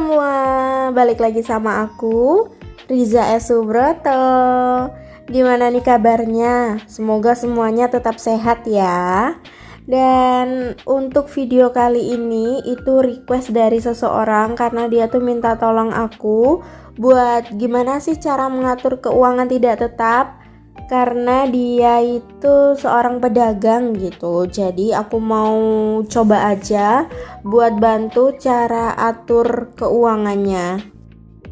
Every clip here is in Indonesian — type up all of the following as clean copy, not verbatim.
semua, balik lagi sama aku, Riza S. Subroto. Gimana nih kabarnya? Semoga semuanya tetap sehat ya. Dan untuk video kali ini itu request dari seseorang karena dia tuh minta tolong aku buat gimana sih cara mengatur keuangan tidak tetap, karena dia itu seorang pedagang gitu. Jadi aku mau coba aja buat bantu cara atur keuangannya.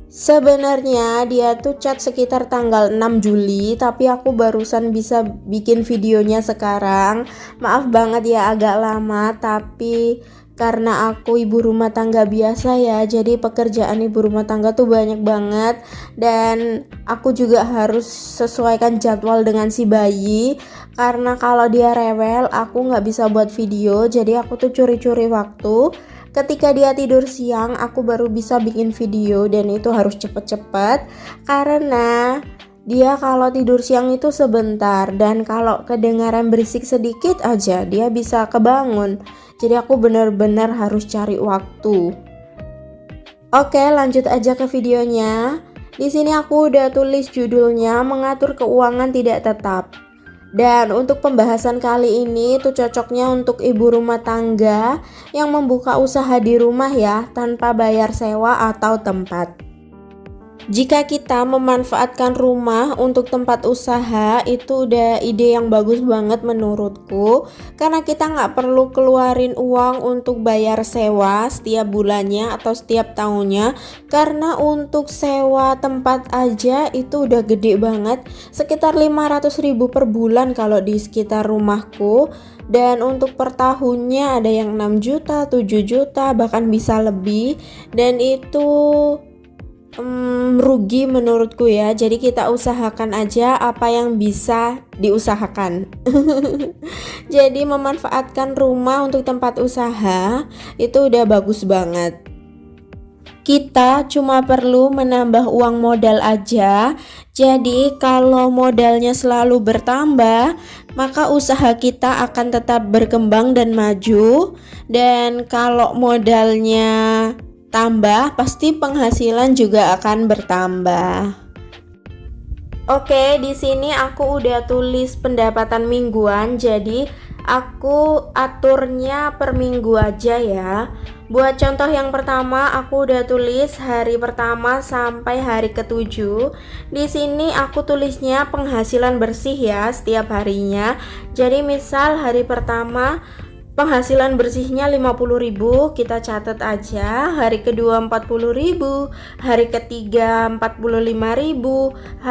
Sebenarnya dia tuh chat sekitar tanggal 6 Juli, tapi aku barusan bisa bikin videonya sekarang. Maaf banget ya agak lama, tapi karena aku ibu rumah tangga biasa ya, jadi pekerjaan ibu rumah tangga tuh banyak banget. Dan aku juga harus sesuaikan jadwal dengan si bayi, karena kalau dia rewel aku nggak bisa buat video. Jadi aku tuh curi-curi waktu. Ketika dia tidur siang, aku baru bisa bikin video, dan itu harus cepet-cepet karena dia kalau tidur siang itu sebentar, dan kalau kedengaran berisik sedikit aja dia bisa kebangun. Jadi aku benar-benar harus cari waktu. Oke, lanjut aja ke videonya. Di sini aku udah tulis judulnya mengatur keuangan tidak tetap. Dan untuk pembahasan kali ini itu cocoknya untuk ibu rumah tangga yang membuka usaha di rumah ya, tanpa bayar sewa atau tempat. Jika kita memanfaatkan rumah untuk tempat usaha, itu udah ide yang bagus banget menurutku, karena kita nggak perlu keluarin uang untuk bayar sewa setiap bulannya atau setiap tahunnya. Karena untuk sewa tempat aja itu udah gede banget, sekitar 500.000 per bulan kalau di sekitar rumahku. Dan untuk per tahunnya ada yang 6 juta, 7 juta, bahkan bisa lebih. Dan itu rugi menurutku ya. Jadi kita usahakan aja apa yang bisa diusahakan. Jadi memanfaatkan rumah untuk tempat usaha itu udah bagus banget. Kita cuma perlu menambah uang modal aja. Jadi kalau modalnya selalu bertambah, maka usaha kita akan tetap berkembang dan maju. Dan kalau modalnya tambah, pasti penghasilan juga akan bertambah. Oke, di sini aku udah tulis pendapatan mingguan, jadi aku aturnya per minggu aja ya. Buat contoh yang pertama, aku udah tulis hari pertama sampai hari ke-7. Di sini aku tulisnya penghasilan bersih ya setiap harinya. Jadi misal hari pertama penghasilan bersihnya 50.000, kita catat aja. Hari kedua 40.000, hari ketiga 45.000,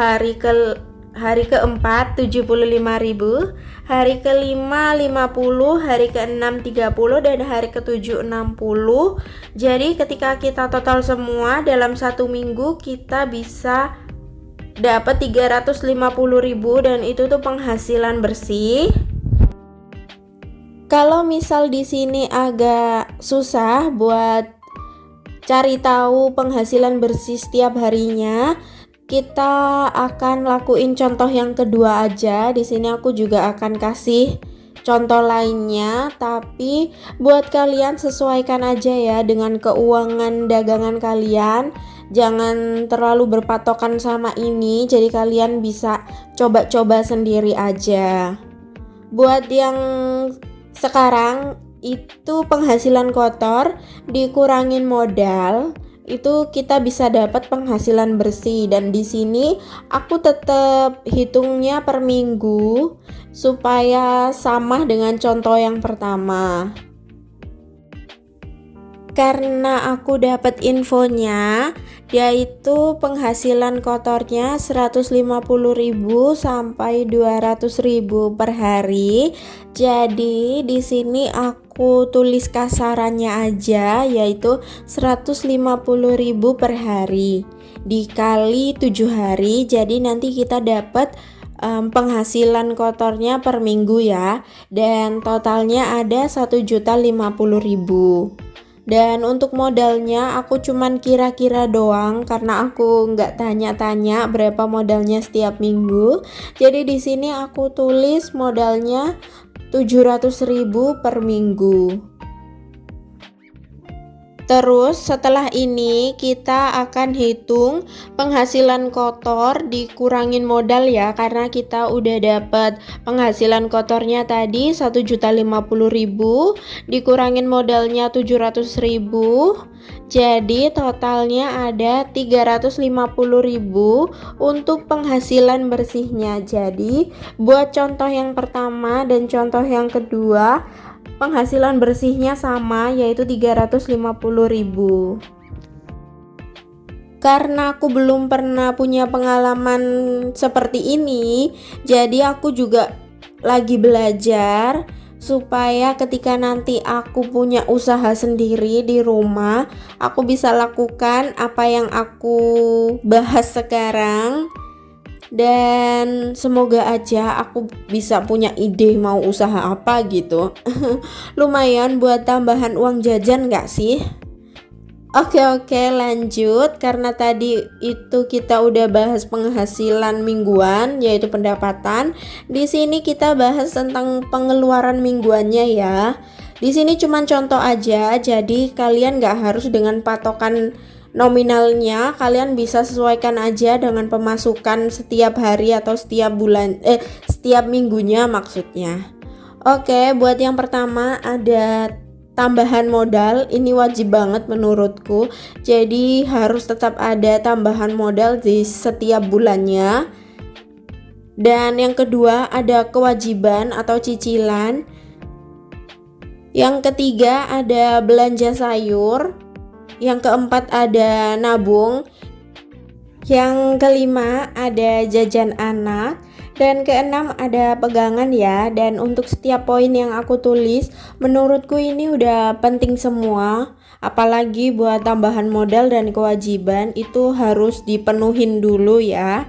hari keempat 75.000, hari kelima 50, hari keenam 30, dan hari ketujuh 60. Jadi ketika kita total semua dalam satu minggu kita bisa dapat 350.000, dan itu tuh penghasilan bersih. Kalau misal di sini agak susah buat cari tahu penghasilan bersih setiap harinya, kita akan lakuin contoh yang kedua aja. Di sini aku juga akan kasih contoh lainnya, tapi buat kalian sesuaikan aja ya dengan keuangan dagangan kalian. Jangan terlalu berpatokan sama ini, jadi kalian bisa coba-coba sendiri aja. Buat yang sekarang itu penghasilan kotor dikurangin modal, itu kita bisa dapat penghasilan bersih. Dan di sini aku tetap hitungnya per minggu supaya sama dengan contoh yang pertama. Karena aku dapat infonya, dia itu penghasilan kotornya 150.000 sampai 200.000 per hari. Jadi di sini aku tulis kasarannya aja, yaitu 150.000 per hari dikali 7 hari. Jadi nanti kita dapat penghasilan kotornya per minggu ya, dan totalnya ada 1.050.000. Dan untuk modalnya aku cuman kira-kira doang, karena aku nggak tanya-tanya berapa modalnya setiap minggu. Jadi di sini aku tulis modalnya 700.000 per minggu. Terus setelah ini kita akan hitung penghasilan kotor dikurangin modal ya, karena kita udah dapat penghasilan kotornya tadi 1.050.000 dikurangin modalnya 700.000. Jadi totalnya ada 350.000 untuk penghasilan bersihnya. Jadi buat contoh yang pertama dan contoh yang kedua, penghasilan bersihnya sama, yaitu 350.000. Karena aku belum pernah punya pengalaman seperti ini, jadi aku juga lagi belajar supaya ketika nanti aku punya usaha sendiri di rumah, aku bisa lakukan apa yang aku bahas sekarang. Dan semoga aja aku bisa punya ide mau usaha apa gitu. Lumayan buat tambahan uang jajan gak sih? Oke, lanjut. Karena tadi itu kita udah bahas penghasilan mingguan, yaitu pendapatan. Di sini kita bahas tentang pengeluaran mingguannya ya. Di sini cuma contoh aja, jadi kalian gak harus dengan patokan nominalnya, kalian bisa sesuaikan aja dengan pemasukan setiap hari atau setiap bulan, setiap minggunya maksudnya. Oke, buat yang pertama ada tambahan modal. Ini wajib banget menurutku, jadi harus tetap ada tambahan modal di setiap bulannya. Dan yang kedua ada kewajiban atau cicilan. Yang ketiga ada belanja sayur. Yang keempat ada nabung. Yang kelima ada jajan anak. Dan keenam ada pegangan ya. Dan untuk setiap poin yang aku tulis, menurutku ini udah penting semua. Apalagi buat tambahan modal dan kewajiban itu harus dipenuhin dulu ya.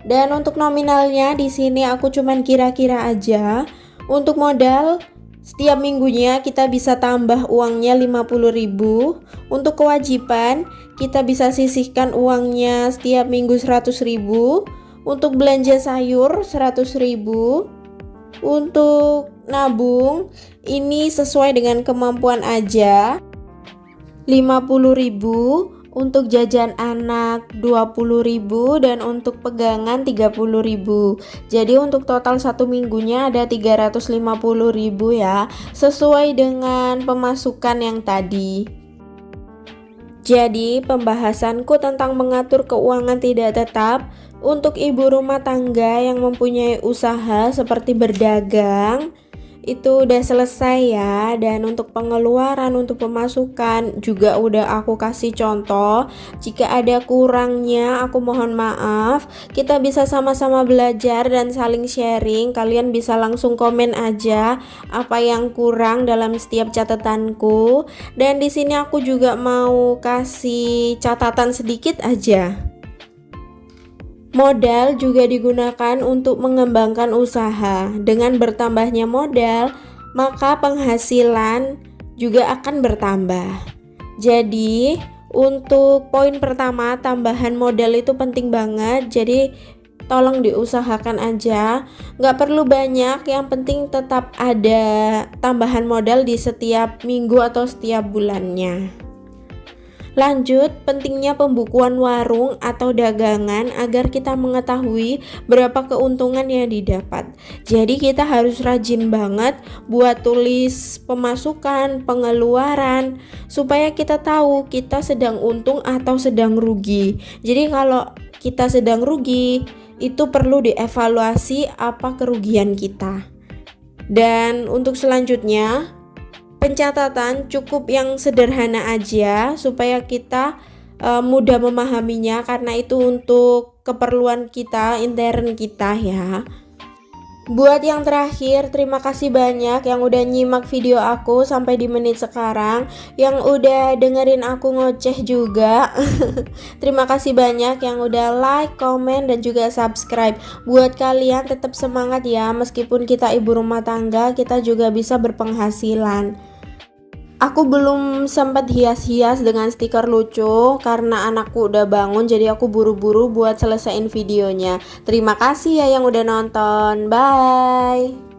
Dan untuk nominalnya di sini aku cuman kira-kira aja. Untuk modal, setiap minggunya kita bisa tambah uangnya 50.000. Untuk kewajiban kita bisa sisihkan uangnya setiap minggu 100.000. Untuk belanja sayur 100.000. Untuk nabung ini sesuai dengan kemampuan aja 50.000. Untuk jajan anak 20.000 dan untuk pegangan 30.000. Jadi untuk total satu minggunya ada 350.000 ya, sesuai dengan pemasukan yang tadi. Jadi pembahasanku tentang mengatur keuangan tidak tetap untuk ibu rumah tangga yang mempunyai usaha seperti berdagang itu udah selesai ya. Dan untuk pengeluaran, untuk pemasukan juga udah aku kasih contoh. Jika ada kurangnya aku mohon maaf. Kita bisa sama-sama belajar dan saling sharing. Kalian bisa langsung komen aja apa yang kurang dalam setiap catatanku. Dan di sini aku juga mau kasih catatan sedikit aja. Modal juga digunakan untuk mengembangkan usaha. Dengan bertambahnya modal, maka penghasilan juga akan bertambah. Jadi, untuk poin pertama, tambahan modal itu penting banget. Jadi, tolong diusahakan aja. Nggak perlu banyak, yang penting tetap ada tambahan modal di setiap minggu atau setiap bulannya. Lanjut, pentingnya pembukuan warung atau dagangan agar kita mengetahui berapa keuntungan yang didapat. Jadi kita harus rajin banget buat tulis pemasukan, pengeluaran, supaya kita tahu kita sedang untung atau sedang rugi. Jadi kalau kita sedang rugi, itu perlu dievaluasi apa kerugian kita. Dan untuk selanjutnya, pencatatan cukup yang sederhana aja supaya kita mudah memahaminya, karena itu untuk keperluan kita, intern kita ya. Buat yang terakhir, terima kasih banyak yang udah nyimak video aku sampai di menit sekarang, yang udah dengerin aku ngoceh juga. Terima kasih banyak yang udah like, komen, dan juga subscribe. Buat kalian tetap semangat ya, meskipun kita ibu rumah tangga, kita juga bisa berpenghasilan. Aku belum sempat hias-hias dengan stiker lucu karena anakku udah bangun, jadi aku buru-buru buat selesaiin videonya. Terima kasih ya yang udah nonton. Bye.